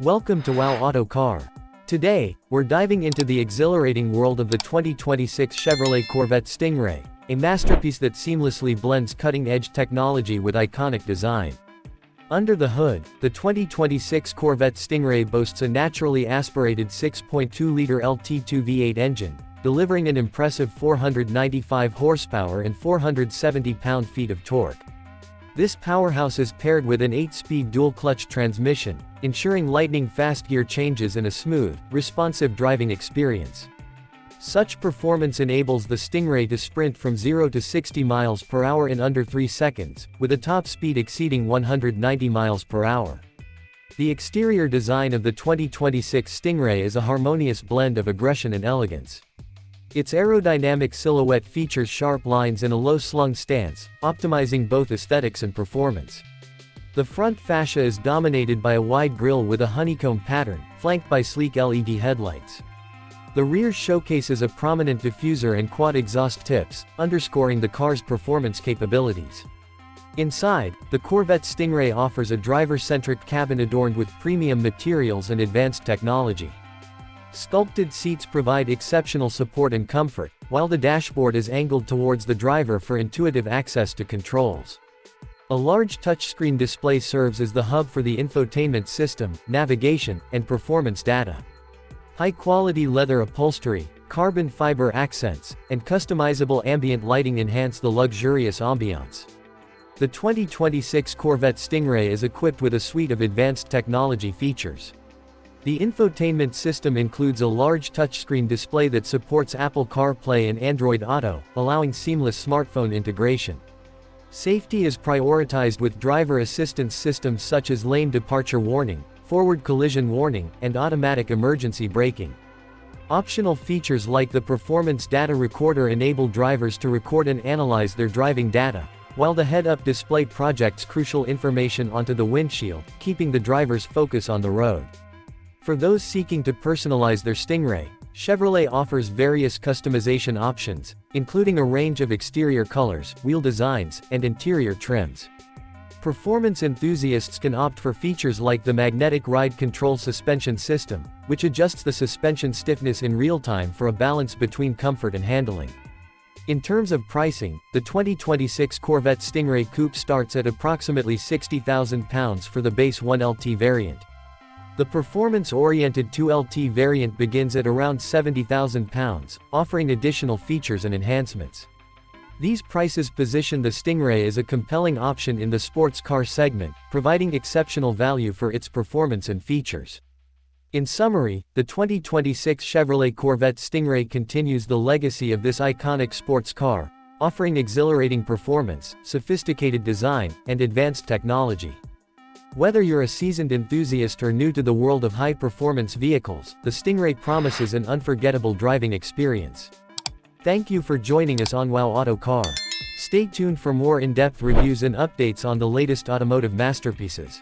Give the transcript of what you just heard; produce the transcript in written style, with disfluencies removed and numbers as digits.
Welcome to Wow Auto Car. Today, we're diving into the exhilarating world of the 2026 Chevrolet Corvette Stingray, a masterpiece that seamlessly blends cutting-edge technology with iconic design. Under the hood, the 2026 Corvette Stingray boasts a naturally aspirated 6.2-liter LT2 V8 engine, delivering an impressive 495 horsepower and 470 pound-feet of torque. This powerhouse is paired with an 8-speed dual-clutch transmission, ensuring lightning-fast gear changes and a smooth, responsive driving experience. Such performance enables the Stingray to sprint from 0 to 60 miles per hour in under 3 seconds, with a top speed exceeding 190 miles per hour. The exterior design of the 2026 Stingray is a harmonious blend of aggression and elegance. Its aerodynamic silhouette features sharp lines and a low-slung stance, optimizing both aesthetics and performance. The front fascia is dominated by a wide grille with a honeycomb pattern, flanked by sleek LED headlights. The rear showcases a prominent diffuser and quad exhaust tips, underscoring the car's performance capabilities. Inside, the Corvette Stingray offers a driver-centric cabin adorned with premium materials and advanced technology. Sculpted seats provide exceptional support and comfort, while the dashboard is angled towards the driver for intuitive access to controls. A large touchscreen display serves as the hub for the infotainment system, navigation, and performance data. High-quality leather upholstery, carbon fiber accents, and customizable ambient lighting enhance the luxurious ambiance. The 2026 Corvette Stingray is equipped with a suite of advanced technology features. The infotainment system includes a large touchscreen display that supports Apple CarPlay and Android Auto, allowing seamless smartphone integration. Safety is prioritized with driver assistance systems such as lane departure warning, forward collision warning, and automatic emergency braking. Optional features like the performance data recorder enable drivers to record and analyze their driving data, while the head-up display projects crucial information onto the windshield, keeping the driver's focus on the road. For those seeking to personalize their Stingray, Chevrolet offers various customization options, including a range of exterior colors, wheel designs, and interior trims. Performance enthusiasts can opt for features like the magnetic ride control suspension system, which adjusts the suspension stiffness in real time for a balance between comfort and handling. In terms of pricing, the 2026 Corvette Stingray Coupe starts at approximately £60,000 for the base 1LT variant. The performance-oriented 2LT variant begins at around £70,000, offering additional features and enhancements. These prices position the Stingray as a compelling option in the sports car segment, providing exceptional value for its performance and features. In summary, the 2026 Chevrolet Corvette Stingray continues the legacy of this iconic sports car, offering exhilarating performance, sophisticated design, and advanced technology. Whether you're a seasoned enthusiast or new to the world of high-performance vehicles, the Stingray promises an unforgettable driving experience. Thank you for joining us on Wow Auto Car. Stay tuned for more in-depth reviews and updates on the latest automotive masterpieces.